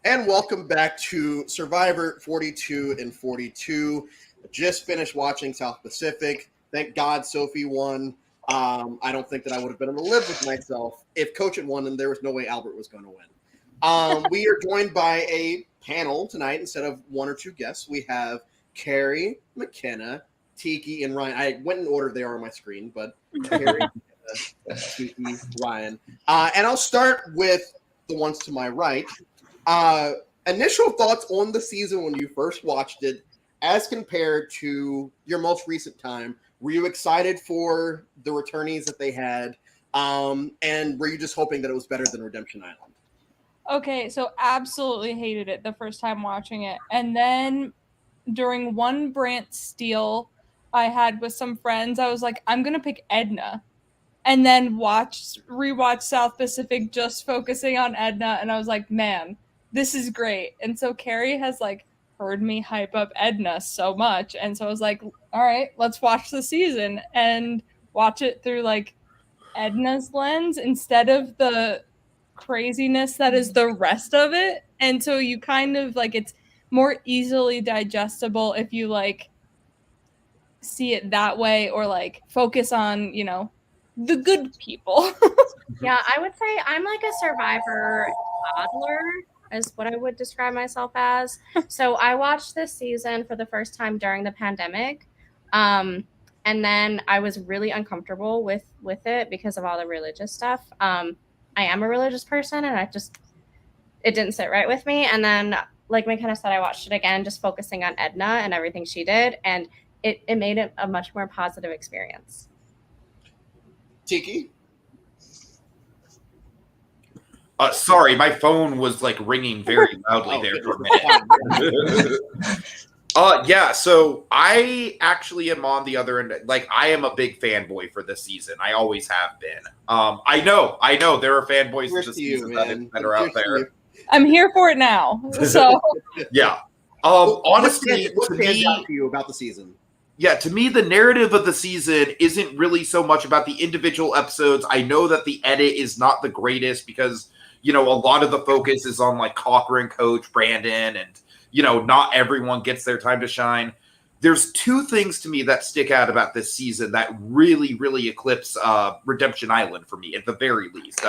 And welcome back to Survivor 42 and 42. Just finished watching South Pacific. Thank God Sophie won. I don't think that I would have been able to live with myself if Coach had won, and there was no way Albert was going to win. We are joined by a panel tonight instead of one or two guests. We have Carrie, McKenna, Tiki, and Ryan. I went in order they are on my screen, but Carrie, McKenna, Tiki, Ryan. And I'll start with the ones to my right. Initial thoughts on the season when you first watched it as compared to your most recent time. Were you excited for the returnees that they had? And were you just hoping that it was better than Redemption Island? Okay, so absolutely hated it the first time watching it. And then during one Brant steal I had with some friends, I was like, I'm going to pick Edna. And then rewatch South Pacific just focusing on Edna. And I was like, man, this is great. And so Carrie has heard me hype up Edna so much. And so I was like, all right, let's watch the season and watch it through Edna's lens instead of the craziness that is the rest of it. And so you kind of it's more easily digestible if you see it that way, or focus on, the good people. Yeah, I would say I'm like a Survivor toddler is what I would describe myself as. So I watched this season for the first time during the pandemic. And then I was really uncomfortable with it because of all the religious stuff. I am a religious person, and it didn't sit right with me. And then, like McKenna said, I watched it again, just focusing on Edna and everything she did. And it made it a much more positive experience. Tiki? Sorry, my phone was ringing very loudly there for a minute. Yeah, so I actually am on the other end. I am a big fanboy for this season. I always have been. I know there are fanboys for this season that are out there. I'm here for it now. So yeah. Honestly, what stands out to you about the season? Yeah, to me, the narrative of the season isn't really so much about the individual episodes. I know that the edit is not the greatest because, a lot of the focus is on Cocker and Coach, Brandon, and, not everyone gets their time to shine. There's two things to me that stick out about this season that really, really eclipse Redemption Island for me, at the very least.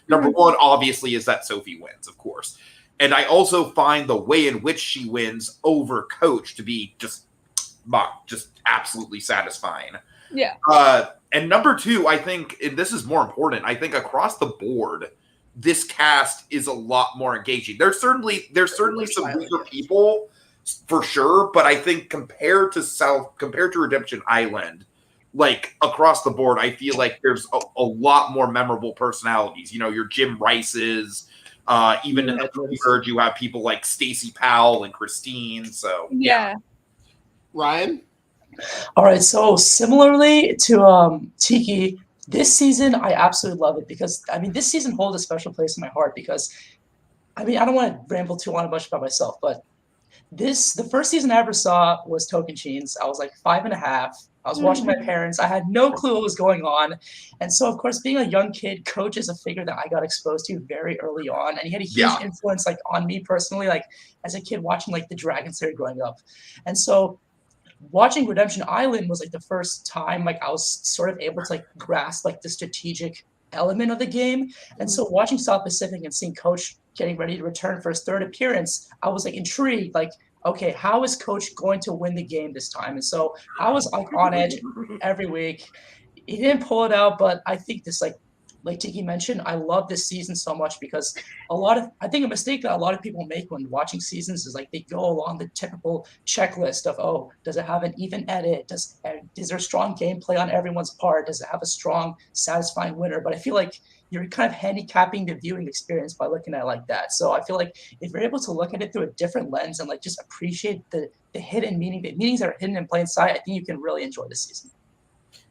Number one, obviously, is that Sophie wins, of course. And I also find the way in which she wins over Coach to be just absolutely satisfying. Yeah. And number two, I think, and this is more important, I think across the board, this cast is a lot more engaging. There's certainly some weaker people for sure, but I think compared to Redemption Island, across the board, I feel like there's a lot more memorable personalities. Your Jim Rice's, even in the third, you have people like Stacey Powell and Christine. So yeah. Ryan? All right, so similarly to Tiki, this season I absolutely love it because this season holds a special place in my heart because I don't want to ramble too much about myself, but the first season I ever saw was Tocantins. I was 5.5. I was watching my parents. I had no clue what was going on. And so, of course, being a young kid, Coach is a figure that I got exposed to very early on. And he had a huge influence on me personally, as a kid watching the Dragon series growing up. And so watching Redemption Island was the first time I was sort of able to grasp the strategic element of the game. And so watching South Pacific and seeing Coach getting ready to return for his third appearance, I was intrigued, okay, how is Coach going to win the game this time? And so I was on edge every week. He didn't pull it out, but I think this like Tiki mentioned, I love this season so much because I think a mistake that a lot of people make when watching seasons is they go along the typical checklist of, oh, does it have an even edit? Is there strong gameplay on everyone's part? Does it have a strong, satisfying winner? But I feel you're kind of handicapping the viewing experience by looking at it like that. So I feel if you're able to look at it through a different lens and just appreciate the hidden meaning, the meanings that are hidden in plain sight, I think you can really enjoy the season.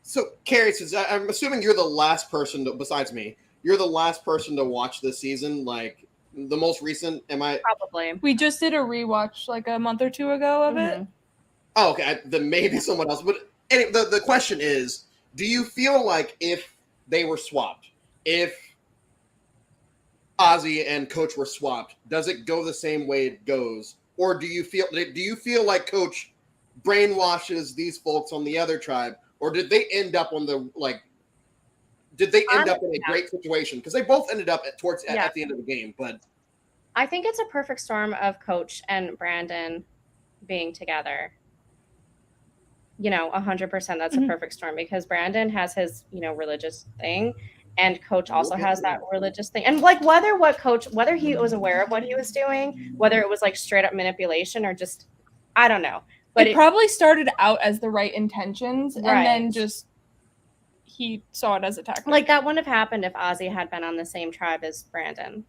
So, Carrie, since I'm assuming you're the last person besides me, you're the last person to watch this season, the most recent, am I? Probably. We just did a rewatch a month or two ago of it. Oh, okay. Then maybe someone else. But anyway, the question is, do you feel if they were swapped, if Ozzy and Coach were swapped, does it go the same way it goes, or do you feel like Coach brainwashes these folks on the other tribe, or did they end up on the Did they end up in a great situation? Because they both ended up at the end of the game, but I think it's a perfect storm of Coach and Brandon being together. 100% that's a perfect storm, because Brandon has his, religious thing, and Coach also has that religious thing. And like whether he was aware of what he was doing, whether it was like straight up manipulation or just, I don't know. But it probably started out as the right intentions, Right. and then just he saw it as a tactic. Like that wouldn't have happened if Ozzy had been on the same tribe as Brandon.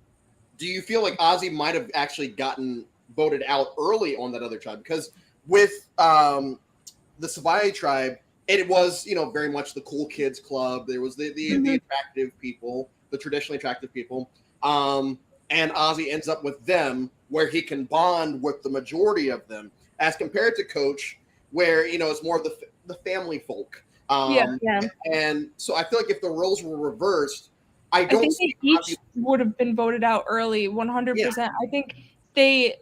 do you feel like Ozzy might have actually gotten voted out early on that other tribe? Because with the Savai tribe, it was, very much the cool kids club. There was the attractive people, the traditionally attractive people. And Ozzy ends up with them, where he can bond with the majority of them, as compared to Coach, where, it's more of the family folk. Yeah. And so I feel like if the roles were reversed, I think they each would have been voted out early, 100%. Yeah. I think they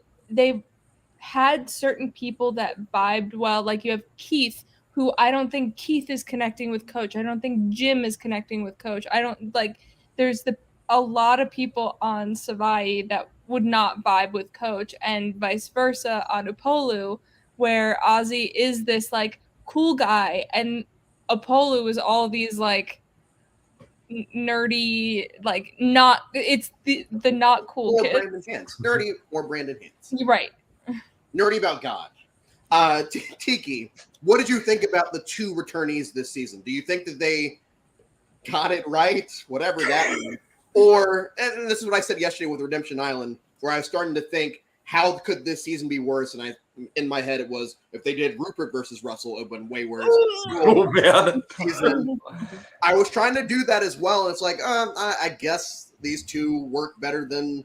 had certain people that vibed well. Like you have Keith, who I don't think Keith is connecting with Coach. I don't think Jim is connecting with Coach. I don't like. There's a lot of people on Savai that would not vibe with Coach, and vice versa on Upolu, where Ozzy is this like cool guy, and Upolu is all these like nerdy, like not. It's the not cool kid. Brandon Hands, nerdy or Brandon Hands. Right. Nerdy about God. Tiki, what did you think about the two returnees this season? Do you think that they got it right, whatever that means? Or, and this is what I said yesterday with Redemption Island, where I was starting to think, how could this season be worse? And in my head, it was, if they did Rupert versus Russell, it would have been way worse. Oh, man. I was trying to do that as well. And it's like, I guess these two work better than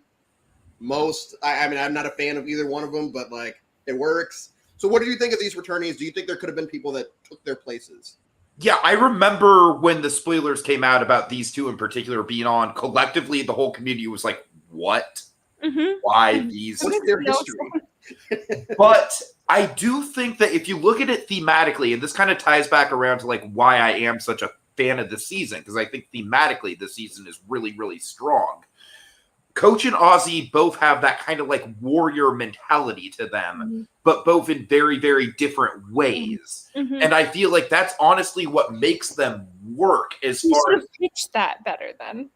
most. I mean, I'm not a fan of either one of them, but like, it works. So what do you think of these returnees? Do you think there could have been people that took their places? Yeah, I remember when the spoilers came out about these two in particular being on. Collectively, the whole community was like, what? Mm-hmm. Why these? What's their history? But I do think that if you look at it thematically, and this kind of ties back around to like why I am such a fan of this season, because I think thematically this season is really, really strong. Coach and Ozzy both have that kind of like warrior mentality to them, but both in very, very different ways. Mm-hmm. And I feel like that's honestly what makes them work as far as... should have pitched that better then.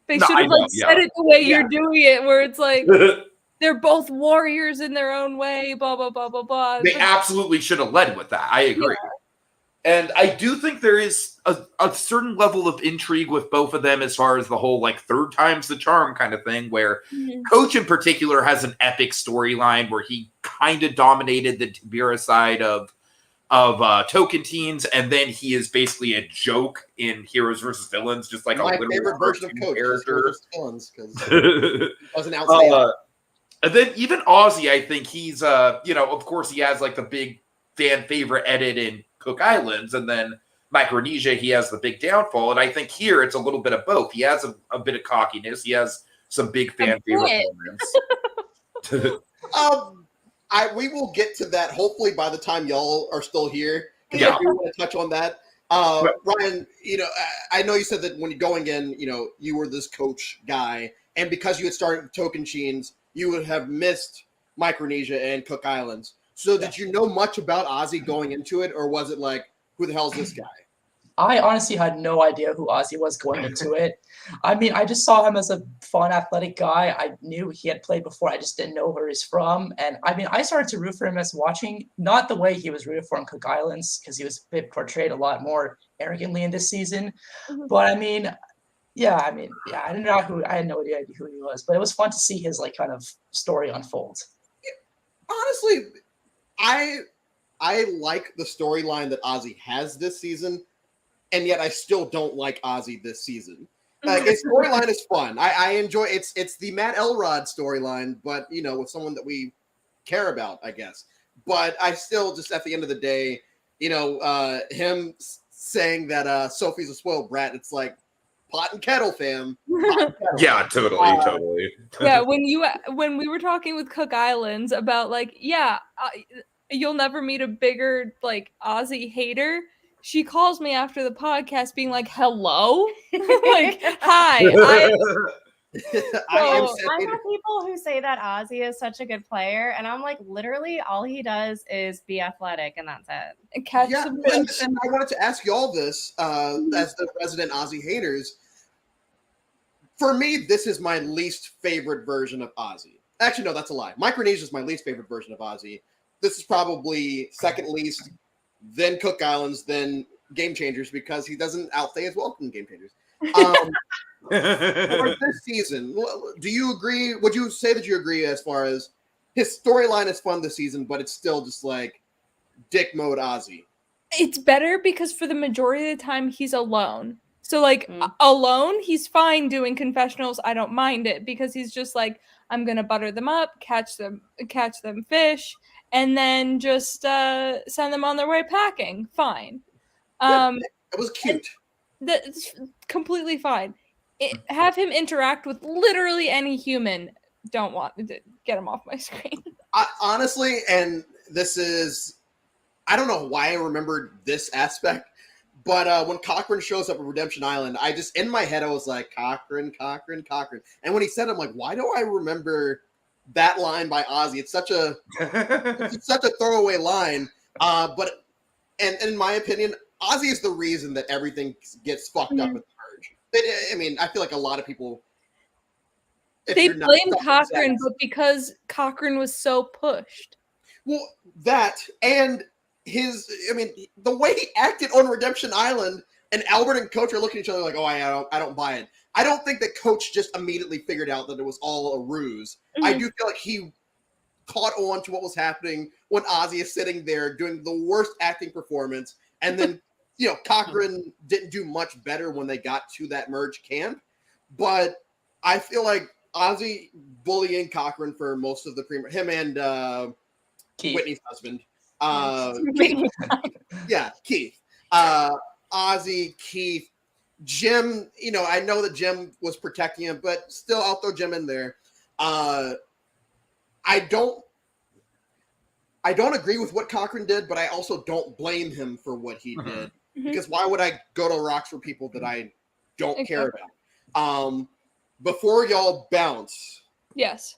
They should have said it the way you're doing it, where it's like, they're both warriors in their own way, blah, blah, blah, blah, blah. They absolutely should have led with that. I agree. Yeah. And I do think there is a certain level of intrigue with both of them as far as the whole like third time's the charm kind of thing, where Coach in particular has an epic storyline where he kind of dominated the Tibira side of Token Teens, and then he is basically a joke in Heroes versus Villains, just like my favorite version of Coach character. Villains, because wasn't outstanding. And then even Ozzy, I think he's of course he has like the big fan favorite edit in Cook Islands, and then Micronesia, he has the big downfall. And I think here it's a little bit of both. He has a bit of cockiness. He has some big fan favorite moments. We will get to that hopefully by the time y'all are still here. Yeah. I do want to touch on that. Ryan, I know you said that when you're going in, you were this Coach guy, and because you had started with Token Teens, you would have missed Micronesia and Cook Islands. So did you know much about Ozzy going into it, or was it like, who the hell is this guy? I honestly had no idea who Ozzy was going into it. I mean, I just saw him as a fun, athletic guy. I knew he had played before. I just didn't know where he's from. And I mean, I started to root for him as watching, not the way he was rooted for in Cook Islands, because he was portrayed a lot more arrogantly in this season. But I mean, I didn't know I had no idea who he was, but it was fun to see his like kind of story unfold. Honestly, I like the storyline that Ozzy has this season, and yet I still don't like Ozzy this season. Like, his storyline is fun. I enjoy it's the Matt Elrod storyline, but with someone that we care about, I guess. But I still just at the end of the day, him saying that Sophie's a spoiled brat, it's like, pot and kettle, fam. Pot and kettle. Yeah, totally. Yeah, when we were talking with Cook Islands about like, you'll never meet a bigger like Aussie hater. She calls me after the podcast being like, hello? Like, hi. I am So, said I hater. know people who say that Ozzy is such a good player, and I'm like, literally, all he does is be athletic, and that's it. catch Yeah, some and fish. I wanted to ask y'all this as the resident Aussie haters. For me, this is my least favorite version of Ozzy. Actually, no, that's a lie. Micronesia is my least favorite version of Ozzy. This is probably second least, then Cook Islands, then Game Changers, because he doesn't outstay as well in Game Changers. For this season, do you agree? Would you say that you agree as far as his storyline is fun this season, but it's still just like dick mode Ozzy? It's better because for the majority of the time he's alone. So like Mm. alone, he's fine doing confessionals. I don't mind it because he's just like, I'm gonna butter them up, catch them fish, and then just send them on their way packing. Fine. It was cute. That's completely fine. Have him interact with literally any human. Don't want to get him off my screen. Honestly, and this is, I don't know why I remembered this aspect, but when Cochran shows up at Redemption Island, I just, in my head, I was like, Cochran. And when he said it, I'm like, why do I remember that line by Ozzy? It's such a throwaway line. But in my opinion, Ozzy is the reason that everything gets fucked up with the merge. I mean, I feel like a lot of people, if They you're not blame self-obsessed- Cochran, but because Cochran was so pushed. Well, that and the way he acted on Redemption Island, and Albert and Coach are looking at each other like, "Oh, I don't buy it." I don't think that Coach just immediately figured out that it was all a ruse. Mm-hmm. I do feel like he caught on to what was happening when Ozzy is sitting there doing the worst acting performance, and then Cochran didn't do much better when they got to that merge camp. But I feel like Ozzy bullying Cochran for most of the him and Keith. Whitney's husband. Keith. Ozzy, Keith, Jim. I know that Jim was protecting him, but still, I'll throw Jim in there. I don't agree with what Cochran did, but I also don't blame him for what he did. Because why would I go to rocks for people that I don't care about? Before y'all bounce, Yes.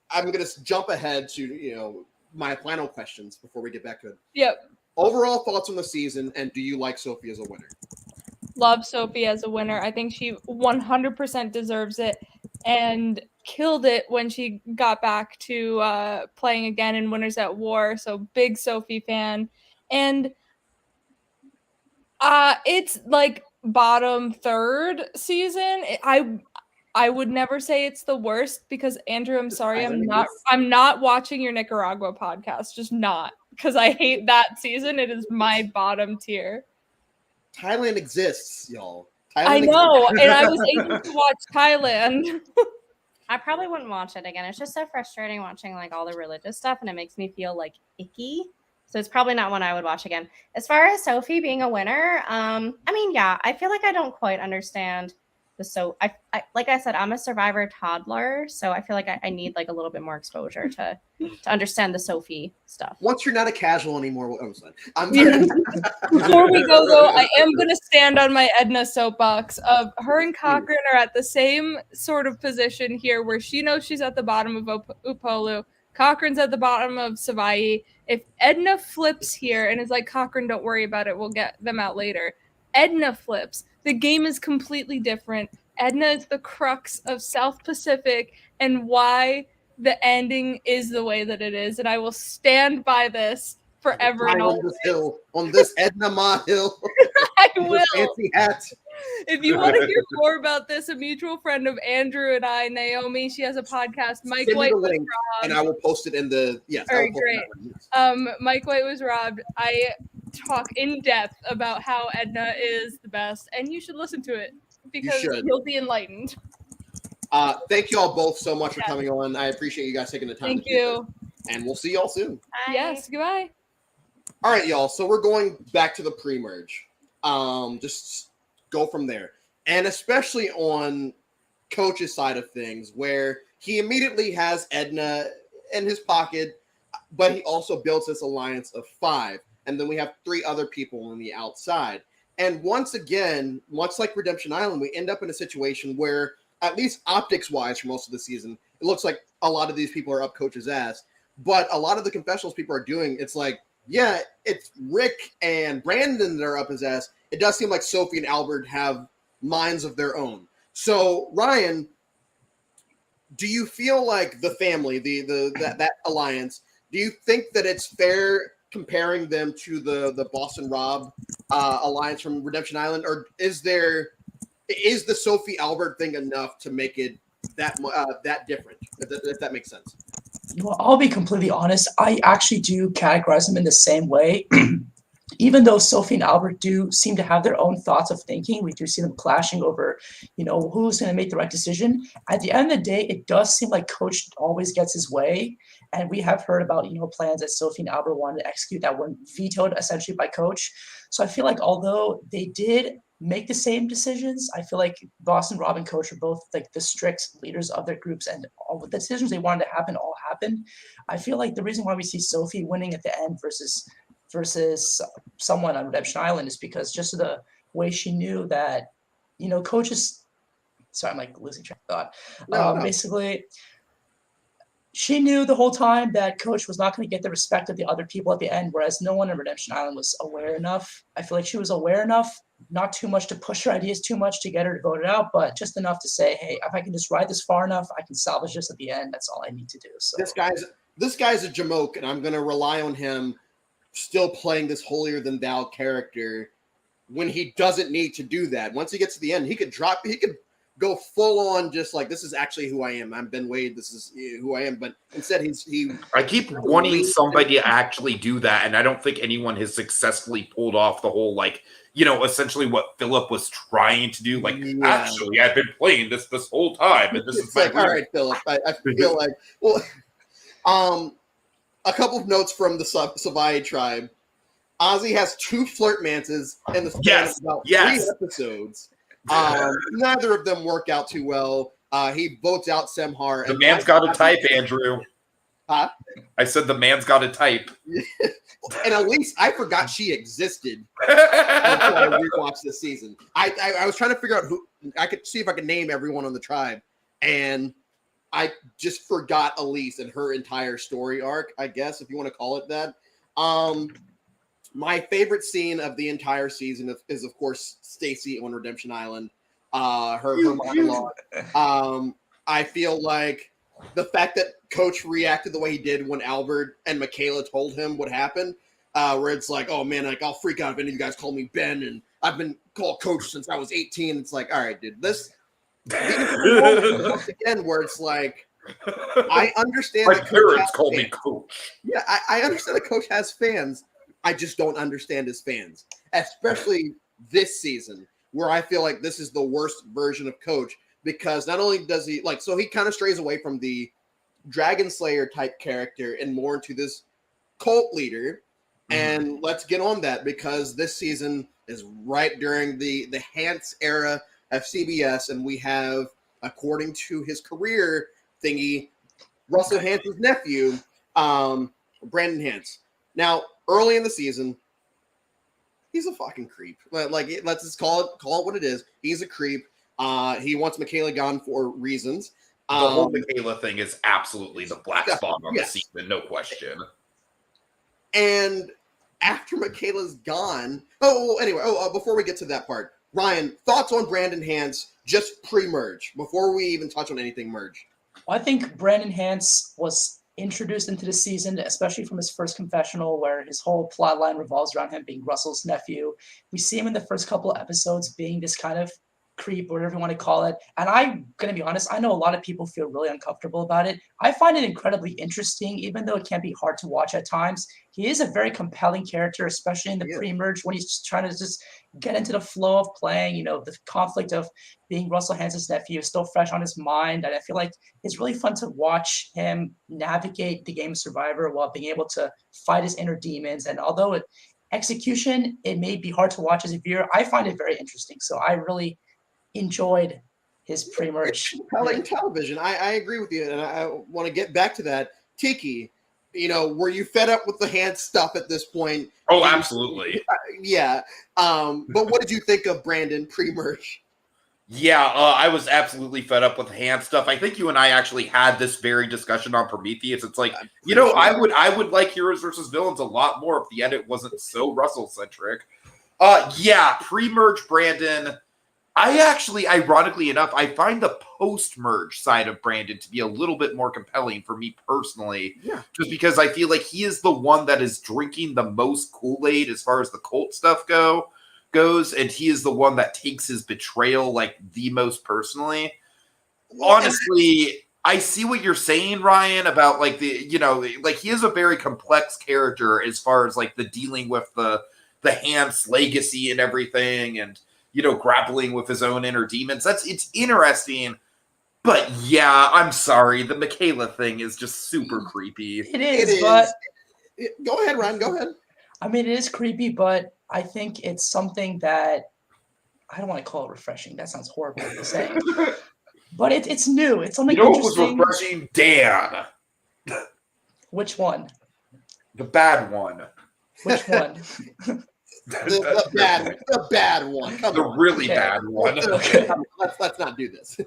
I'm going to jump ahead to my final questions before we get back to it. Yep. Overall thoughts on the season, and do you like Sophie as a winner? Love Sophie as a winner. I think she 100% deserves it and killed it when she got back to playing again in Winners at War. So big Sophie fan. And it's like bottom third season. I would never say it's the worst because Andrew, I'm sorry, I'm not watching your Nicaragua podcast. Just not, because I hate that season. It is my bottom tier. Thailand exists, y'all. I know, and I was able to watch Thailand. I probably wouldn't watch it again. It's just so frustrating watching like all the religious stuff, and it makes me feel like icky. So it's probably not one I would watch again. As far as Sophie being a winner, I feel like I don't quite understand I like I said, I'm a Survivor toddler, so I feel like I need like a little bit more exposure to understand the Sophie stuff. Once you're not a casual anymore, I'm sorry. Before we go though, I am going to stand on my Edna soapbox of her and Cochran are at the same sort of position here, where she knows she's at the bottom of Upolu. Cochran's at the bottom of Savai'i. If Edna flips here and is like, Cochran, don't worry about it, we'll get them out later. Edna flips. The game is completely different. Edna is the crux of South Pacific and why the ending is the way that it is. And I will stand by this forever and on this hill, on this Edna Ma hill. I will. Fancy hat. If you want to hear more about this, a mutual friend of Andrew and I, Naomi, she has a podcast. Mike Send me White the was link, robbed. and I will post it in the All right, great. Mike White was robbed. I talk in depth about how Edna is the best, and you should listen to it because you'll be enlightened. Thank you all both so much for coming on. I appreciate you guys taking the time. Thank you. And we'll see y'all soon. Bye. Yes, goodbye. All right, y'all. So we're going back to the pre-merge. Just go from there. and especially on Coach's side of things, where he immediately has Edna in his pocket, but he also builds this alliance of 5. And then we have 3 other people on the outside. And once again, much like Redemption Island, we end up in a situation where, at least optics-wise for most of the season, it looks like a lot of these people are up Coach's ass. But a lot of the confessionals people are doing, it's like, yeah, it's Rick and Brandon that are up his ass. It does seem like Sophie and Albert have minds of their own. So, Ryan, do you feel like the family, that alliance, do you think that it's fair comparing them to the Boston Rob alliance from Redemption Island, or is the Sophie Albert thing enough to make it that different? If that makes sense. Well, I'll be completely honest. I actually do categorize them in the same way. Even though Sophie and Albert do seem to have their own thoughts of thinking, we do see them clashing over, who's going to make the right decision. At the end of the day, it does seem like Coach always gets his way. And we have heard about, plans that Sophie and Albert wanted to execute that were vetoed essentially by Coach. So I feel like although they did make the same decisions, I feel like Boston Rob and Coach are both like the strict leaders of their groups, and all the decisions they wanted to happen all happened. I feel like the reason why we see Sophie winning at the end versus someone on Redemption Island is because just the way she knew that, Coach is. Sorry, I'm like losing track of thought. No. Basically, she knew the whole time that Coach was not going to get the respect of the other people at the end, whereas no one in Redemption Island was aware enough. I feel like she was aware enough, not too much to push her ideas too much to get her to vote it out, but just enough to say, hey, if I can just ride this far enough, I can salvage this at the end. That's all I need to do. So This guy's a jamoke, and I'm going to rely on him still playing this holier than thou character when he doesn't need to do that. Once he gets to the end, he could go full on, just like, this is actually who I am. I'm Ben Wade. This is who I am. But instead, I keep wanting somebody to actually do that, and I don't think anyone has successfully pulled off the whole, essentially what Philip was trying to do. Actually, I've been playing this whole time, and this is like, all right, Philip. I feel like, a couple of notes from the Savai tribe. Ozzy has 2 flirt mances in the span of about 3 episodes. Neither of them work out too well. He votes out Semhar. The man's got a type, Andrew. Huh? I said the man's got a type. And at least I forgot she existed until I rewatched this season. I was trying to figure out who I could see if I could name everyone on the tribe, and I just forgot Elise and her entire story arc, I guess, if you want to call it that. My favorite scene of the entire season is of course, Stacy on Redemption Island. Her monologue. I feel like the fact that Coach reacted the way he did when Albert and Michaela told him what happened, where it's like, oh man, I'll freak out if any of you guys call me Ben, and I've been called Coach since I was 18. It's like, all right, dude, once again, where it's like, I understand. My parents call me Coach. Yeah, I understand that Coach has fans. I just don't understand his fans, especially this season, where I feel like this is the worst version of Coach, because not only does he so he kind of strays away from the Dragon Slayer type character and more into this cult leader. And let's get on that, because this season is right during the Hantz era of CBS, and we have, according to his career thingy, Russell Hantz's nephew, Brandon Hantz. Now, early in the season, he's a fucking creep. Let's just call it what it is. He's a creep. He wants Michaela gone for reasons. The whole Michaela thing is absolutely the black spot on the season, no question. And after Michaela's gone, before we get to that part, Ryan, thoughts on Brandon Hantz just pre-merge, before we even touch on anything merge? I think Brandon Hantz was introduced into the season, especially from his first confessional, where his whole plot line revolves around him being Russell's nephew. We see him in the first couple of episodes being this kind of creep, or whatever you want to call it. And I'm going to be honest, I know a lot of people feel really uncomfortable about it. I find it incredibly interesting, even though it can be hard to watch at times. He is a very compelling character, especially in the pre-merge, when he's just trying to just get into the flow of playing. The conflict of being Russell Hantz's nephew is still fresh on his mind. And I feel like it's really fun to watch him navigate the game of Survivor while being able to fight his inner demons. And although execution, it may be hard to watch as a viewer, I find it very interesting. So I really enjoyed his pre-merge. Compelling television. I agree with you, and I want to get back to that. Tiki, were you fed up with the hand stuff at this point? Oh, absolutely. Yeah. But what did you think of Brandon pre-merge? Yeah, I was absolutely fed up with the hand stuff. I think you and I actually had this very discussion on Prometheus. It's like, Sure. I would like heroes versus villains a lot more if the edit wasn't so Russell centric. Yeah, pre-merge Brandon. I actually, ironically enough, I find the post-merge side of Brandon to be a little bit more compelling for me personally. Yeah. Just because I feel like he is the one that is drinking the most Kool-Aid as far as the cult stuff goes, and he is the one that takes his betrayal like the most personally. Honestly, I see what you're saying, Ryan, about like like he is a very complex character as far as like the dealing with the Hans legacy and everything, and grappling with his own inner demons. It's interesting. But yeah, I'm sorry, the Michaela thing is just super creepy. It is, but go ahead, Ryan. Go ahead. I mean, it is creepy, but I think it's something that I don't want to call it refreshing. That sounds horrible to say. But it's new. It's something interesting. What was refreshing? Dan. Which one? The bad one. Which one? the bad one. Come the on. Really bad one. Okay. Let's not do this.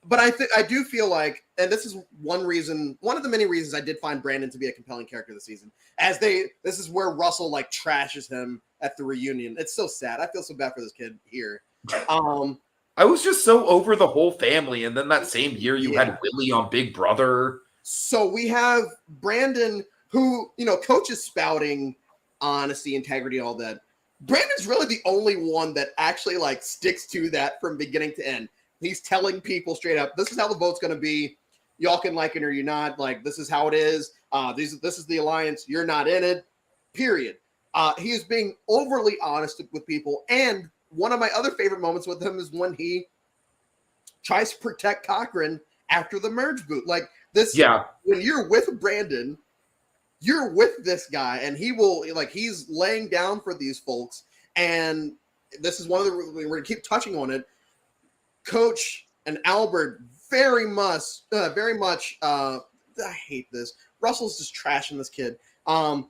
But I do feel like, and this is one of the many reasons I did find Brandon to be a compelling character this season. This is where Russell like trashes him at the reunion. It's so sad. I feel so bad for this kid here. I was just so over the whole family, and then that same year you had Willie on Big Brother. So we have Brandon, who Coach is spouting honesty, integrity, all that. Brandon's really the only one that actually like sticks to that from beginning to end. He's telling people straight up, this is how the vote's going to be. Y'all can like it or you're not. Like, this is how it is. This is the alliance. You're not in it. Period. He is being overly honest with people. And one of my other favorite moments with him is when he tries to protect Cochran after the merge boot. Like this, when you're with Brandon, you're with this guy, and he's laying down for these folks. And this is one of we're going to keep touching on it. Coach and Albert very much, I hate this. Russell's just trashing this kid. Coach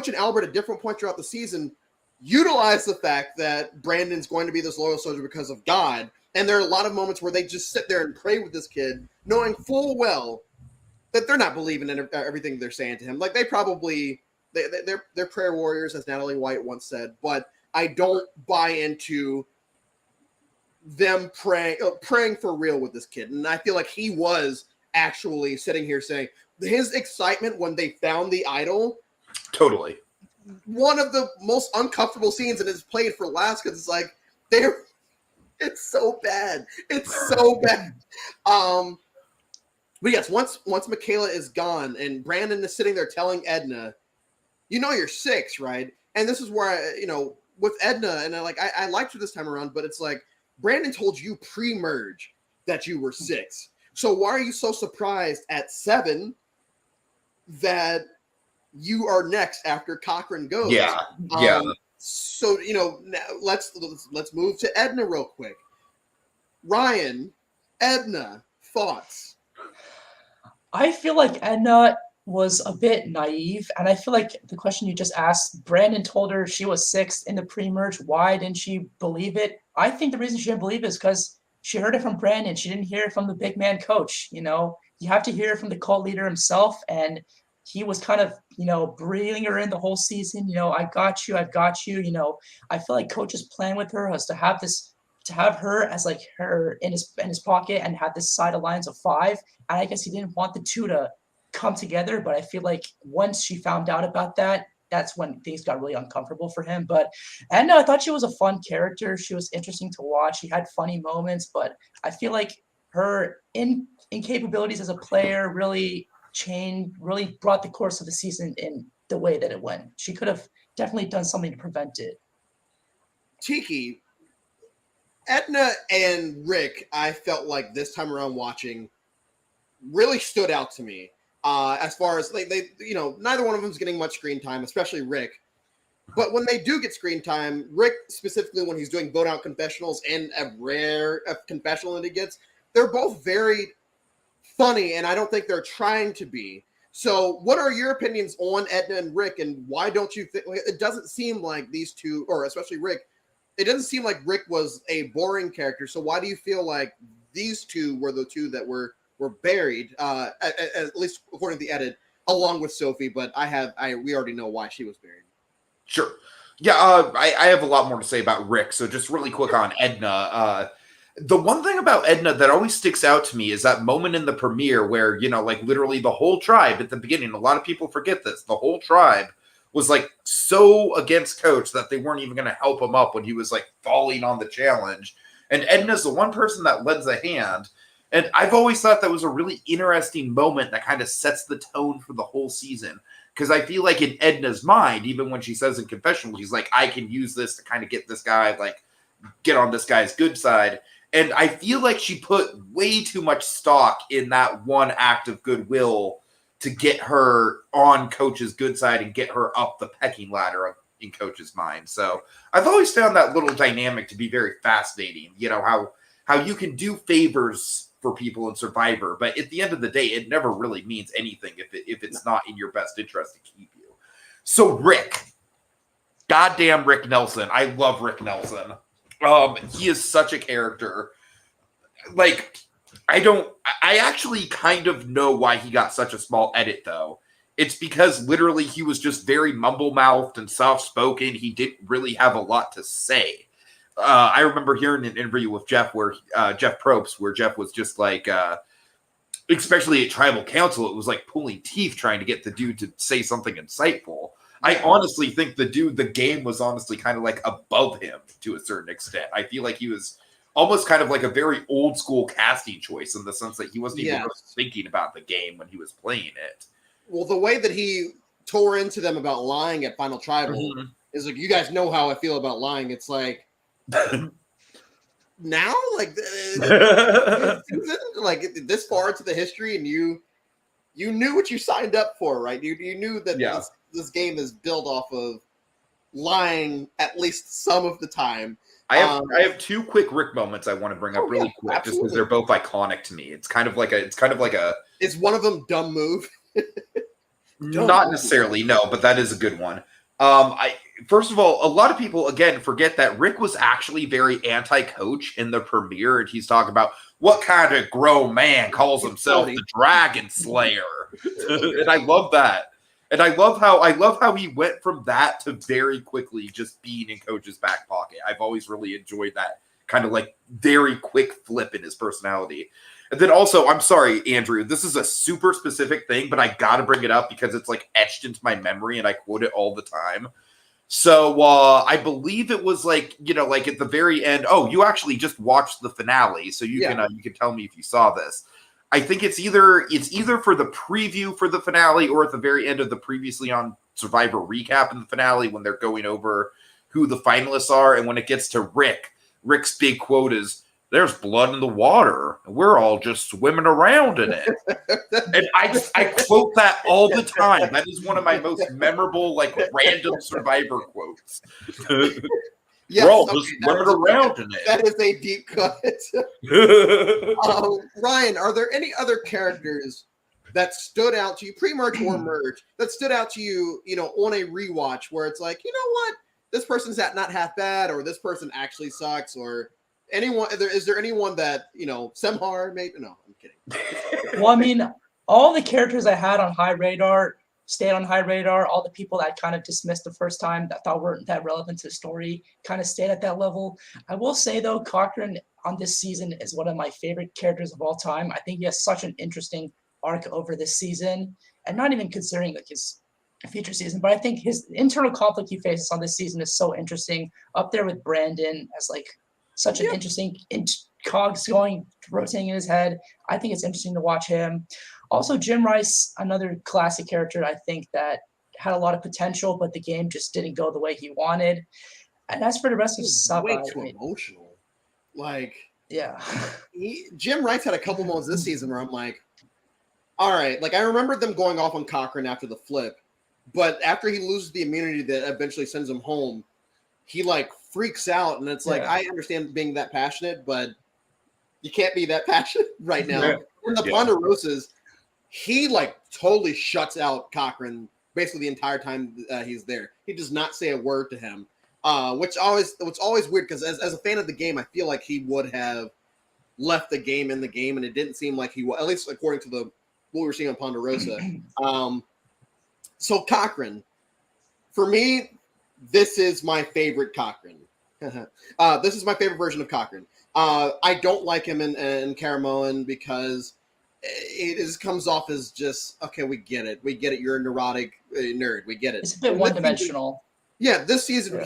and Albert at different points throughout the season utilize the fact that Brandon's going to be this loyal soldier because of God. And there are a lot of moments where they just sit there and pray with this kid, knowing full well that they're not believing in everything they're saying to him. Like they're prayer warriors, as Natalie White once said, but I don't buy into them praying for real with this kid. And I feel like he was actually sitting here saying his excitement when they found the idol. Totally. One of the most uncomfortable scenes, and it's played for laughs because it's like it's so bad. It's so bad. But yes, once Michaela is gone and Brandon is sitting there telling Edna, you're 6, right? And this is where with Edna, and I liked her this time around, but it's like Brandon told you pre-merge that you were 6. So why are you so surprised at 7 that you are next after Cochran goes? Yeah. So now let's move to Edna real quick. Ryan, Edna, thoughts? I feel like Edna was a bit naive, and I feel like the question you just asked, Brandon told her she was 6 in the pre-merge. Why didn't she believe it? I think the reason she didn't believe it is because she heard it from Brandon. She didn't hear it from the big man Coach. You have to hear it from the cult leader himself, and he was kind of, breathing her in the whole season. I got you. I've got you. I feel like Coach's plan with her was to have her as like her in his pocket and have this side alliance of 5. And I guess he didn't want the 2 to come together. But I feel like once she found out about that, that's when things got really uncomfortable for him. But I thought she was a fun character. She was interesting to watch. She had funny moments, but I feel like her incapabilities as a player really brought the course of the season in the way that it went. She could have definitely done something to prevent it. Tiki, Edna and Rick, I felt like this time around watching really stood out to me. As far as they neither one of them is getting much screen time, especially Rick. But when they do get screen time, Rick, specifically when he's doing vote out confessionals and a rare confessional that he gets, they're both very funny, and I don't think they're trying to be. So what are your opinions on Edna and Rick, and why don't you think it doesn't seem like these two, or especially Rick, it doesn't seem like Rick was a boring character. So why do you feel like these two were the two that were buried, at least according to the edit, along with Sophie? But we already know why she was buried. Sure. Yeah, I have a lot more to say about Rick, so just really quick on Edna. The one thing about Edna that always sticks out to me is that moment in the premiere where, like literally the whole tribe at the beginning, a lot of people forget this, the whole tribe was like so against Coach that they weren't even going to help him up when he was like falling on the challenge. And Edna's the one person that lends a hand. And I've always thought that was a really interesting moment that kind of sets the tone for the whole season. Because I feel like in Edna's mind, even when she says in confessional, she's like, I can use this to kind of get this guy, like, get on this guy's good side. And I feel like she put way too much stock in that one act of goodwill to get her on Coach's good side and get her up the pecking ladder in Coach's mind. So I've always found that little dynamic to be very fascinating. How you can do favors for people in Survivor, but at the end of the day, it never really means anything if it's not in your best interest to keep you. So Rick, goddamn Rick Nelson. I love Rick Nelson. He is such a character. Like, I actually kind of know why he got such a small edit, though. It's because literally he was just very mumble-mouthed and soft-spoken. He didn't really have a lot to say. I remember hearing an interview with Jeff where Jeff Probst, where Jeff was just like, especially at Tribal Council, it was like pulling teeth trying to get the dude to say something insightful. I honestly think the game was honestly kind of like above him to a certain extent. I feel like he was almost kind of like a very old school casting choice in the sense that he wasn't even really thinking about the game when he was playing it. Well, the way that he tore into them about lying at Final Tribal is like, you guys know how I feel about lying. It's like, now, like, like this far into the history, and you knew what you signed up for, right? You knew that this game is built off of lying at least some of the time. I have two quick Rick moments I want to bring up really quick, absolutely. Just because they're both iconic to me. It's kind of like a. Is one of them dumb move? Not necessarily, no, but that is a good one. First of all, a lot of people again forget that Rick was actually very anti-Coach in the premiere, and he's talking about what kind of grown man calls himself the Dragon Slayer, and I love that. And I love how he went from that to very quickly just being in Coach's back pocket. I've always really enjoyed that kind of like very quick flip in his personality. And then also, I'm sorry, Andrew, this is a super specific thing, but I got to bring it up because it's like etched into my memory and I quote it all the time. So I believe it was like, like at the very end. Oh, you actually just watched the finale, so you can tell me if you saw this. I think it's either for the preview for the finale or at the very end of the previously on Survivor recap in the finale when they're going over who the finalists are. And when it gets to Rick's big quote is, "There's blood in the water, and we're all just swimming around in it." And I quote that all the time. That is one of my most memorable, like, random Survivor quotes. Yes, we're all just swimming around in it. That is a deep cut. Ryan, are there any other characters that stood out to you, pre-merge or merge, that stood out to you, on a rewatch where it's like, you know what, this person's not half bad, or this person actually sucks, or anyone? Is there anyone that Semhar maybe? No, I'm kidding. Well, I mean, all the characters I had on high radar stayed on high radar. All the people that I kind of dismissed the first time that thought weren't that relevant to the story kind of stayed at that level. I will say, though, Cochran on this season is one of my favorite characters of all time. I think he has such an interesting arc over this season, and not even considering like his future season, but I think his internal conflict he faces on this season is so interesting, up there with Brandon as like such an interesting cogs rotating in his head. I think it's interesting to watch him. Also, Jim Rice, another classic character, I think that had a lot of potential, but the game just didn't go the way he wanted. And as for the rest of Saba, way too emotional. Like, yeah, Jim Rice had a couple moments this season where I'm like, all right, like I remember them going off on Cochran after the flip, But after he loses the immunity that eventually sends him home, he like freaks out, and it's like, Yeah. I understand being that passionate, but you can't be that passionate right now. Yeah. In the Ponderosas, he like totally shuts out Cochran basically the entire time he's there. He does not say a word to him, which always weird, because as a fan of the game, I feel like he would have left the game in the game, and it didn't seem like he was, at least according to what we were seeing on Ponderosa. So Cochran, for me, this is my favorite Cochran. This is my favorite version of Cochran. I don't like him in Caramoan because it comes off as just, okay, we get it. You're a neurotic nerd. We get it. It's a bit one-dimensional. Yeah, this season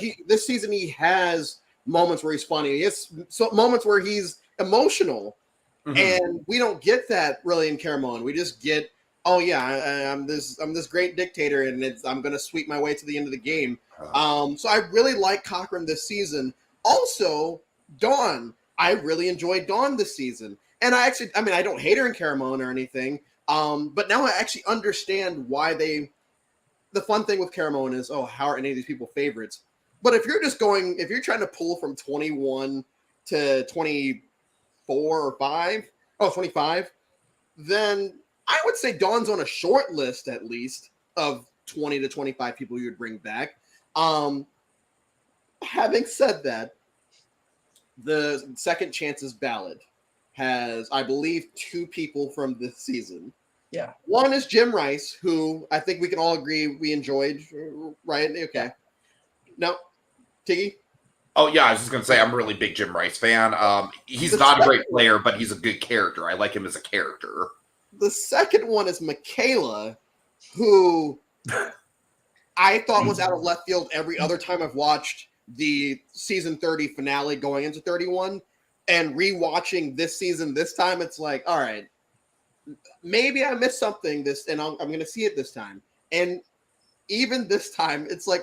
he has moments where he's funny. He has moments where he's emotional, and we don't get that really in Caramoan. We just get, oh yeah, I'm this great dictator, and I'm gonna sweep my way to the end of the game. So I really like Cochran this season. Also, Dawn. I really enjoyed Dawn this season. And I don't hate her in Caramoan or anything. But now I actually understand why the fun thing with Caramoan is, how are any of these people favorites? But if you're trying to pull from 21 to 24 or 25, then I would say Dawn's on a short list at least of 20 to 25 people you would bring back. Having said that, the Second Chances ballad has, I believe, 2 people from this season. Yeah. One is Jim Rice, who I think we can all agree we enjoyed, right? Okay. No, Tiki? Oh, yeah, I was just going to say I'm a really big Jim Rice fan. He's not a great player, but he's a good character. I like him as a character. The second one is Michaela, who I thought was out of left field every other time I've watched the season 30 finale going into 31, and rewatching this season this time, it's like, all right, maybe I missed something and I'm going to see it this time. And even this time, it's like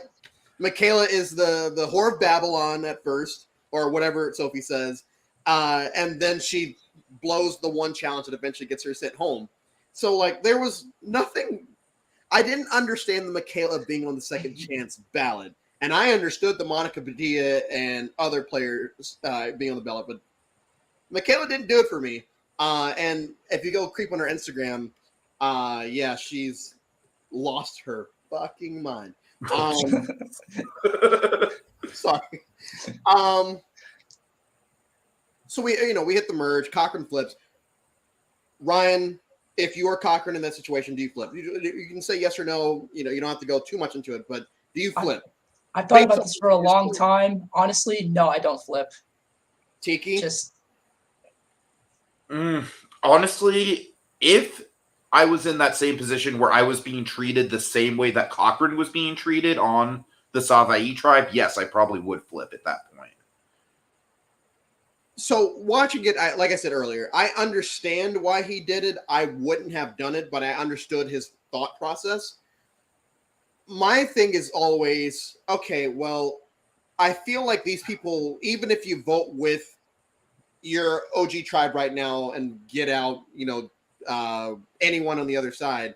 Michaela is the whore of Babylon at first, or whatever Sophie says, and then she blows the one challenge that eventually gets her sent home. So like there was nothing. I didn't understand the Michaela being on the Second Chance ballot. And I understood the Monica Padilla and other players being on the ballot, but Michaela didn't do it for me. And if you go creep on her Instagram, she's lost her fucking mind. Sorry. So we hit the merge. Cochran flips. Ryan, if you are Cochran in that situation, do you flip? You can say yes or no. You don't have to go too much into it, but do you flip? I've thought about this for a long time. Honestly, no, I don't flip. Tiki? Honestly, if I was in that same position where I was being treated the same way that Cochran was being treated on the Savaii tribe, yes, I probably would flip at that point. So watching it, like I said earlier, I understand why he did it. I wouldn't have done it, but I understood his thought process. My thing is always, okay, well, I feel like these people, even if you vote with your OG tribe right now and get out, anyone on the other side,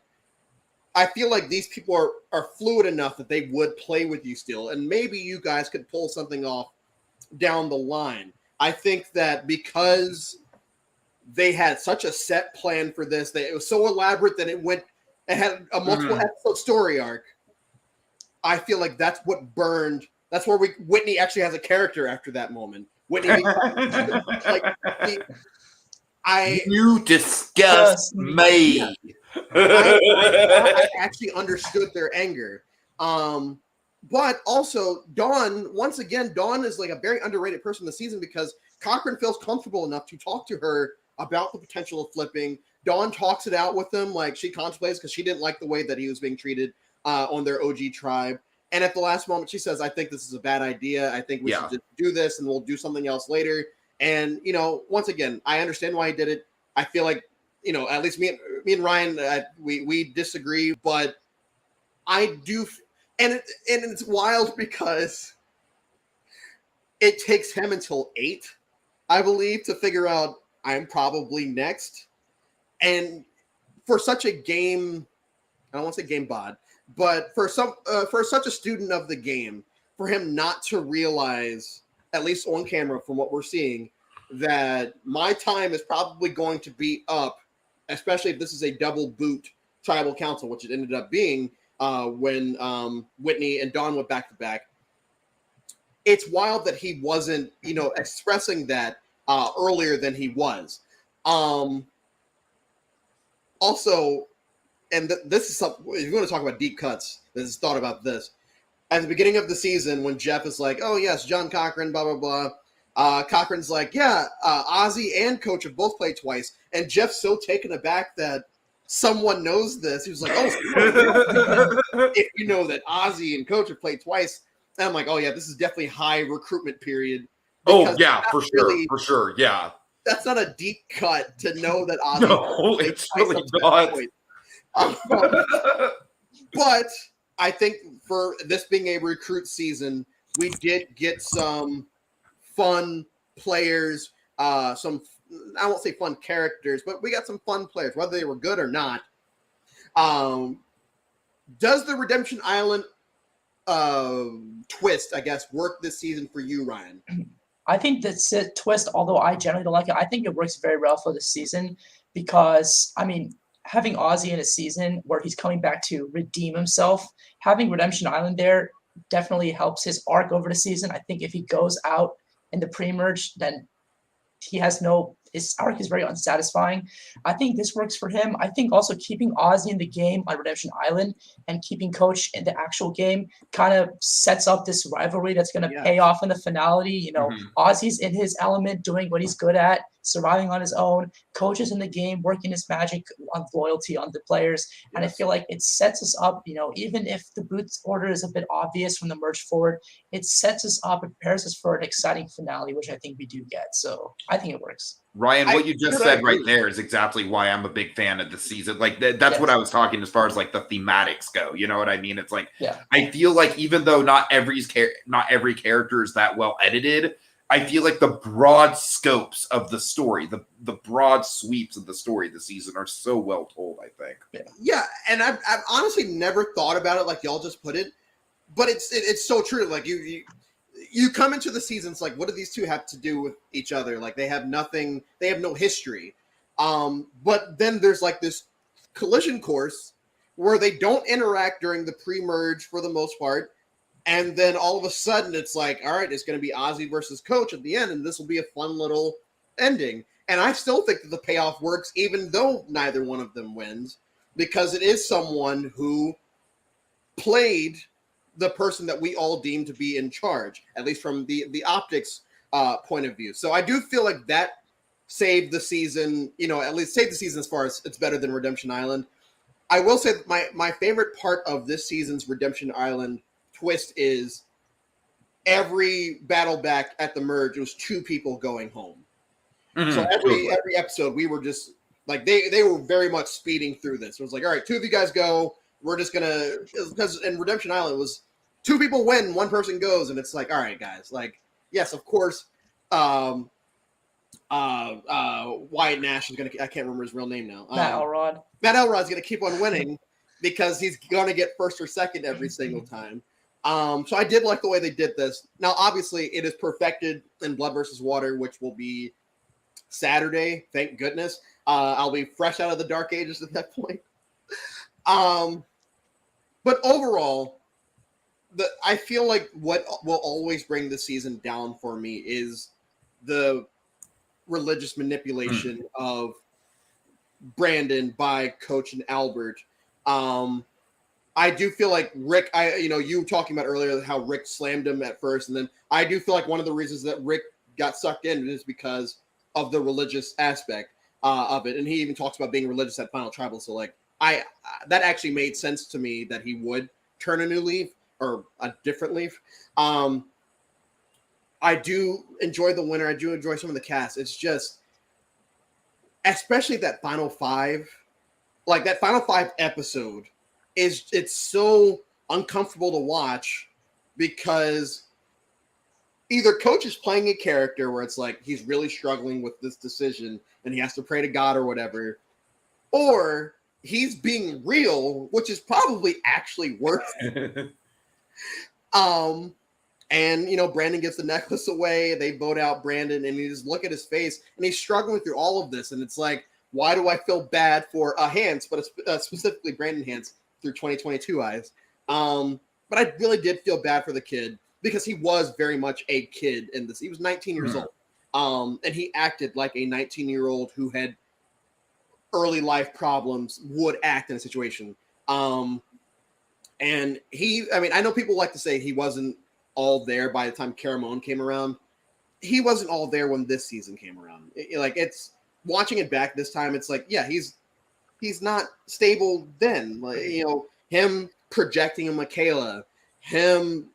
I feel like these people are fluid enough that they would play with you still. And maybe you guys could pull something off down the line. I think that because they had such a set plan for this, that it was so elaborate that it had a multiple episode story arc. I feel like that's what burned. That's where Whitney actually has a character after that moment. Whitney, you disgust me. Yeah. I actually understood their anger. But also, Dawn is like a very underrated person this season because Cochran feels comfortable enough to talk to her about the potential of flipping. Dawn talks it out with him, like she contemplates because she didn't like the way that he was being treated on their OG tribe. And at the last moment, she says, I think this is a bad idea. I think we should just do this and we'll do something else later. And, once again, I understand why he did it. I feel like, at least me and Ryan, we disagree, but I do. And it's wild because it takes him until 8, I believe, to figure out I'm probably next. And for such a game, I don't want to say game bod, But for such a student of the game, for him not to realize, at least on camera from what we're seeing, that my time is probably going to be up, especially if this is a double boot tribal council, which it ended up being when Whitney and Dawn went back to back. It's wild that he wasn't, expressing that earlier than he was. Also, and this is something, if you want to talk about deep cuts, this is thought about this. At the beginning of the season, when Jeff is like, oh, yes, John Cochran, blah, blah, blah. Cochran's like, yeah, Ozzy and Coach have both played twice. And Jeff's so taken aback that someone knows this. He was like, oh, if you know that Ozzy and Coach have played twice. And I'm like, oh, yeah, this is definitely high recruitment period. Oh, yeah, for sure, yeah. That's not a deep cut to know that Ozzy. No, it's really not. But I think for this being a recruit season, we did get some fun players, I won't say fun characters, but we got some fun players, whether they were good or not. Does the Redemption Island twist, I guess, work this season for you, Ryan? I think that's a twist, although I generally don't like it. I think it works very well for this season because, having Ozzy in a season where he's coming back to redeem himself, having Redemption Island there definitely helps his arc over the season. I think if he goes out in the pre-merge, then his arc is very unsatisfying. I think this works for him. I think also keeping Ozzy in the game on Redemption Island and keeping Coach in the actual game kind of sets up this rivalry that's going to pay off in the finale. Ozzy's in his element, doing what he's good at, surviving on his own. Coach is in the game, working his magic on loyalty on the players. And I feel like it sets us up, even if the boot order is a bit obvious from the merge forward, it sets us up, it prepares us for an exciting finale, which I think we do get. So I think it works. Ryan, what you just said right there is exactly why I'm a big fan of the season. Like that's what I was talking as far as like the thematics go. You know what I mean? It's like I feel like even though not every character is that well edited, I feel like the broad scopes of the story, the broad sweeps of the story this season are so well told, I think. Yeah, and I've honestly never thought about it like y'all just put it, but it's so true. Like you come into the seasons like, what do these two have to do with each other? Like they have nothing, they have no history. But then there's like this collision course where they don't interact during the pre-merge for the most part. And then all of a sudden it's like, all right, it's going to be Ozzy versus Coach at the end. And this will be a fun little ending. And I still think that the payoff works, even though neither one of them wins, because it is someone who played the person that we all deem to be in charge, at least from the optics point of view. So I do feel like that saved the season, at least saved the season as far as it's better than Redemption Island. I will say that my favorite part of this season's Redemption Island twist is every battle back at the merge, it was two people going home. Mm-hmm. So every episode, we were just like, they were very much speeding through this. It was like, all right, two of you guys go. We're just going to, because in Redemption Island, it was two people win, one person goes, and it's like, all right, guys, like, yes, of course, Wyatt Nash is going to, I can't remember his real name now. Matt Elrod. Matt Elrod's going to keep on winning because he's going to get first or second every single time. So I did like the way they did this. Now, obviously, it is perfected in Blood versus Water, which will be Saturday. Thank goodness. I'll be fresh out of the dark ages at that point. But overall, I feel like what will always bring the season down for me is the religious manipulation of Brandon by Coach and Albert. I do feel like Rick, you were talking about earlier how Rick slammed him at first, and then I do feel like one of the reasons that Rick got sucked in is because of the religious aspect of it. And he even talks about being religious at Final Tribal. So like, that actually made sense to me that he would turn a new leaf or a different leaf. I do enjoy the winner. I do enjoy some of the cast. It's just, especially that Final Five, like that Final Five episode it's so uncomfortable to watch because either Coach is playing a character where it's like he's really struggling with this decision and he has to pray to God or whatever, or he's being real, which is probably actually worth it. And, Brandon gets the necklace away. They vote out Brandon, and you just look at his face, and he's struggling through all of this. And it's like, why do I feel bad for Hans, but specifically Brandon Hans through 2022 eyes? But I really did feel bad for the kid because he was very much a kid in this. He was 19 years old, and he acted like a 19-year-old who had early life problems would act in a situation. And I know people like to say he wasn't all there by the time Caramon came around. He wasn't all there when this season came around. It's watching it back this time. It's like, yeah, he's not stable then. Him projecting a Michaela, him,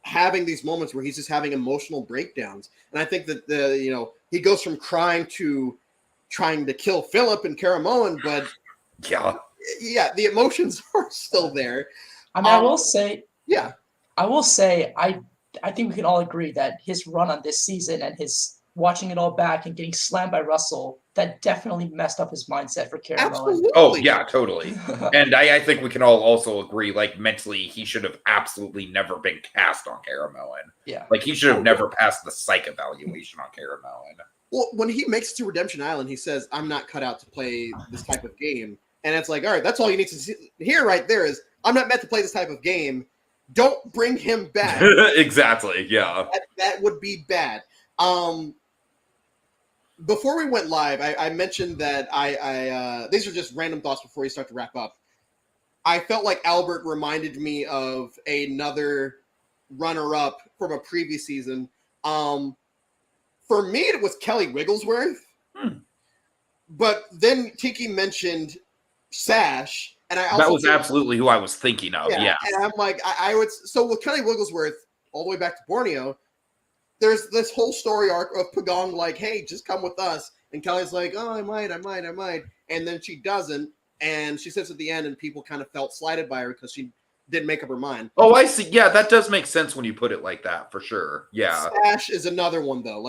having these moments where he's just having emotional breakdowns. And I think that he goes from crying to trying to kill Philip and Caramon, but yeah, the emotions are still there. I will say, yeah, I think we can all agree that his run on this season and his watching it all back and getting slammed by Russell, that definitely messed up his mindset for Caramon. Absolutely. Oh, yeah, totally. And I think we can all also agree, mentally, he should have absolutely never been cast on Caramon. Yeah. He should have never passed the psych evaluation on Caramon. Well, when he makes it to Redemption Island, he says, I'm not cut out to play this type of game. And it's like, all right, that's all you need to hear right there is, I'm not meant to play this type of game. Don't bring him back. Exactly, yeah. That would be bad. Before we went live, I mentioned that I these are just random thoughts before we start to wrap up. I felt like Albert reminded me of another runner-up from a previous season. For me, it was Kelly Wigglesworth. But then Tiki mentioned Sash, and I also that was absolutely who I was thinking of. Yeah. And I'm like, I would. So with Kelly Wigglesworth, all the way back to Borneo, there's this whole story arc of Pagong like, hey, just come with us. And Kelly's like, oh, I might. And then she doesn't. And she sits at the end, and people kind of felt slighted by her because she didn't make up her mind. Oh, I see. Yeah, that does make sense when you put it like that, for sure. Yeah. Sash is another one, though.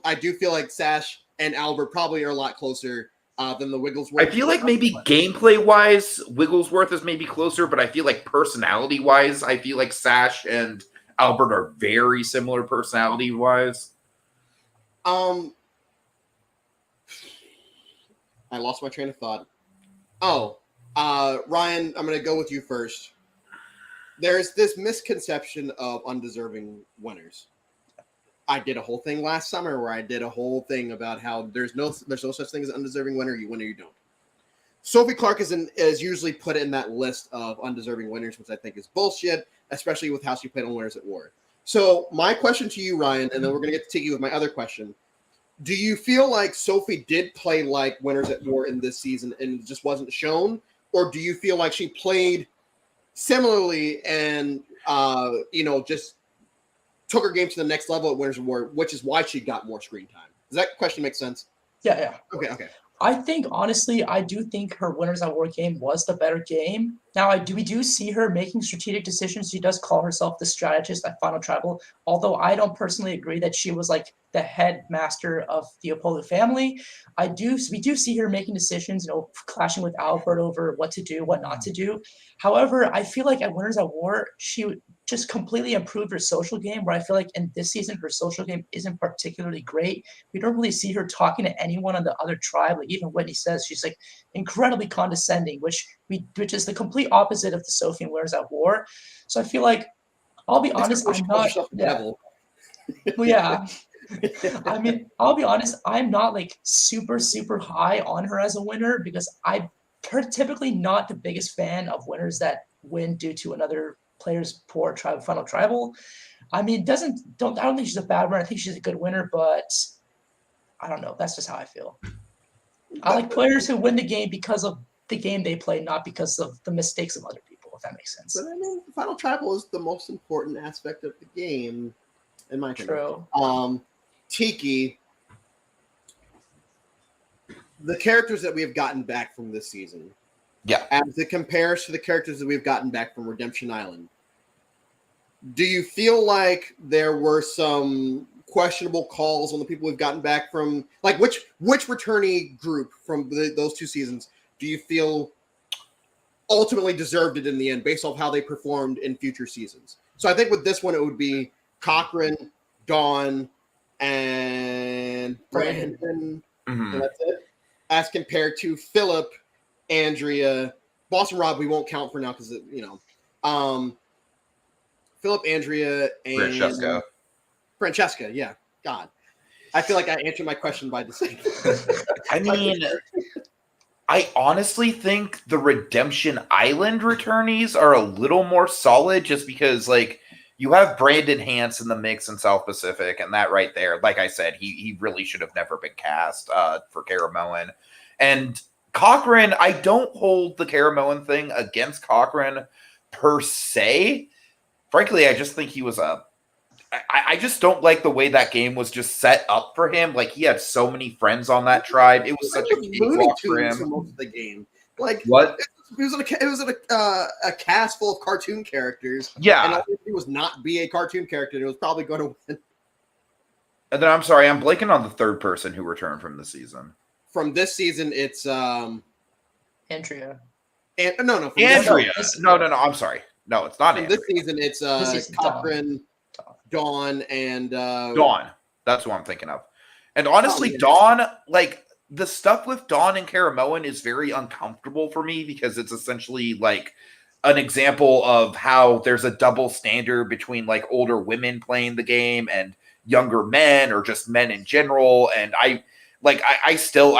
I do feel like Sash and Albert probably are a lot closer than the Wigglesworth. I feel like maybe gameplay-wise, Wigglesworth is maybe closer, but I feel like personality-wise, I feel like Sash and Albert are very similar personality-wise. I lost my train of thought. Ryan, I'm going to go with you first. There's this misconception of undeserving winners. I did a whole thing last summer where I did a whole thing about how there's no such thing as an undeserving winner. You win or you don't. Sophie Clark is usually put in that list of undeserving winners, which I think is bullshit, especially with how she played on Winners at War. So my question to you, Ryan, and then we're going to get to Tiki with my other question. Do you feel like Sophie did play like Winners at War in this season and it just wasn't shown? Or do you feel like she played similarly and, just took her game to the next level at Winners at War, which is why she got more screen time? Does that question make sense? Yeah. Okay. I think, honestly, I do think her Winners at War game was the better game. Now, we do see her making strategic decisions. She does call herself the strategist at Final Tribal, although I don't personally agree that she was like the head master of the Apollo family. We do see her making decisions, clashing with Albert over what to do, what not to do. However, I feel like at Winners at War, she just completely improved her social game, where I feel like in this season, her social game isn't particularly great. We don't really see her talking to anyone on the other tribe. Like even Whitney says, she's like incredibly condescending, which is the complete opposite of the Sophie and Winners at War. So I feel like, I'll be honest, I'm not. Well, yeah. I mean, I'll be honest, I'm not like super, super high on her as a winner because I'm typically not the biggest fan of winners that win due to another player's poor Final Tribal. I mean, I don't think she's a bad winner. I think she's a good winner, but I don't know. That's just how I feel. I like players who win the game because of the game they play, not because of the mistakes of other people, if that makes sense. But I mean, Final Tribal is the most important aspect of the game, in my opinion. True. Tiki, the characters that we have gotten back from this season, as it compares to the characters that we've gotten back from Redemption Island, do you feel like there were some questionable calls on the people we've gotten back from, like, which returnee group from those 2 seasons do you feel ultimately deserved it in the end based off how they performed in future seasons? So I think with this one, it would be Cochran, Dawn, and Brandon, and that's it. As compared to Philip, Andrea, Boston Rob, we won't count for now because, Philip, Andrea, and Francesca, yeah. God. I feel like I answered my question by the same. I mean, I honestly think the Redemption Island returnees are a little more solid just because, like, you have Brandon Hance in the mix in South Pacific, and that right there, like I said, he really should have never been cast for Caramoan. And Cochran, I don't hold the Caramoan thing against Cochran per se. Frankly, I just think he was I just don't like the way that game was just set up for him. Like, he had so many friends on that tribe. It was such a cakewalk for him. For most of the game. Like, what? It was a cast full of cartoon characters. Yeah. And all he was not be a cartoon character. It was probably going to win. And then I'm sorry, I'm blanking on the third person who returned from the season. From this season, it's Andrea. No. Andrea. No. I'm sorry. No, it's not Andrea. This season, it's Cochran, Dawn, and Dawn. That's who I'm thinking of. And honestly, Dawn, like, the stuff with Dawn and Caramoan is very uncomfortable for me because it's essentially like an example of how there's a double standard between, like, older women playing the game and younger men or just men in general. And I feel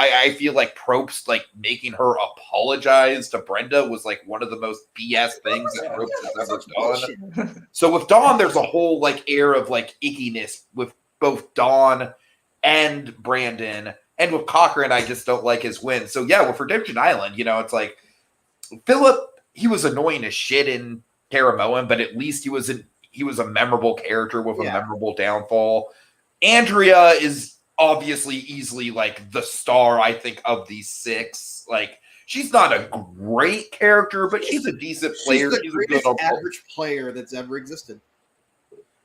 like Probst, like, making her apologize to Brenda was, like, one of the most BS things that Probst has ever done. So with Dawn, there's a whole, like, air of, like, ickiness with both Dawn and Brandon. And with Cochran, I just don't like his win. So yeah, with Redemption Island, it's like Philip, he was annoying as shit in Caramoan, but at least he was a memorable character with a memorable downfall. Andrea is obviously easily, like, the star, I think, of these 6. Like, she's not a great character, but she's a decent player. She's the greatest average player that's ever existed.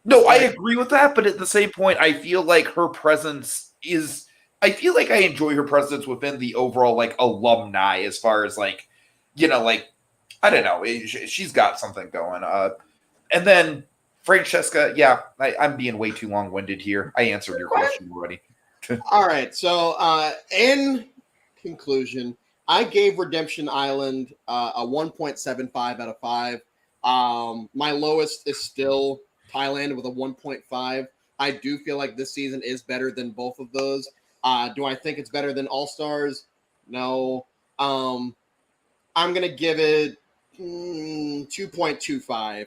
No, I agree with that, but at the same point, I feel like her presence is... I feel like I enjoy her presence within the overall, like, alumni as far as, like, like, I don't know. She's got something going. And then Francesca, yeah, I'm being way too long-winded here. I answered your question already. All right. So, in conclusion, I gave Redemption Island a 1.75 out of 5. My lowest is still Thailand with a 1.5. I do feel like this season is better than both of those. Do I think it's better than All Stars? No. I'm going to give it 2.25.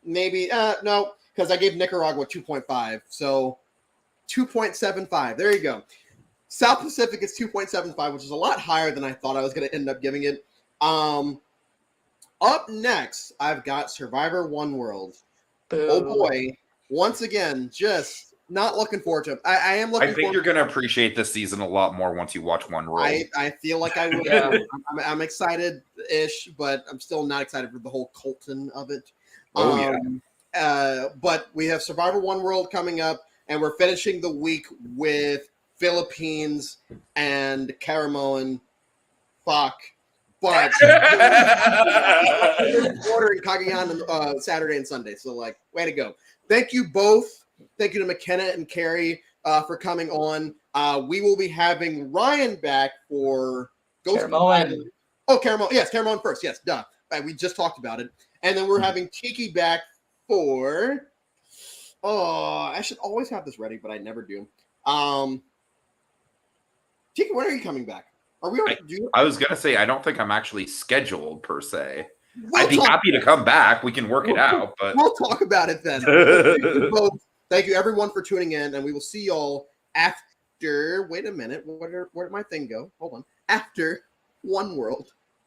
Maybe. No, because I gave Nicaragua 2.5. So 2.75. There you go. South Pacific is 2.75, which is a lot higher than I thought I was going to end up giving it. Up next, I've got Survivor One World. Boo. Oh, boy. Once again, just... not looking forward to it. I am looking. I think you're going to appreciate this season a lot more once you watch One World. I feel like I will. Yeah. I'm excited-ish, but I'm still not excited for the whole Colton of it. But we have Survivor One World coming up, and we're finishing the week with Philippines and Caramoan. Fuck. But ordering Cagayan Saturday and Sunday. So, like, way to go. Thank you both. Thank you to McKenna and Carrie for coming on. We will be having Ryan back for Ghost Caramoan. Oh, Caramoan. Yes, Caramoan first. Yes, duh. We just talked about it. And then we're having Tiki back for... Oh, I should always have this ready, but I never do. Tiki, when are you coming back? Are we already... I was going to say, I don't think I'm actually scheduled, per se. I'd be happy to come back. We can work it out. But we'll talk about it then. Thank you, everyone, for tuning in, and we will see y'all after... Wait a minute. Where did my thing go? Hold on. After One World.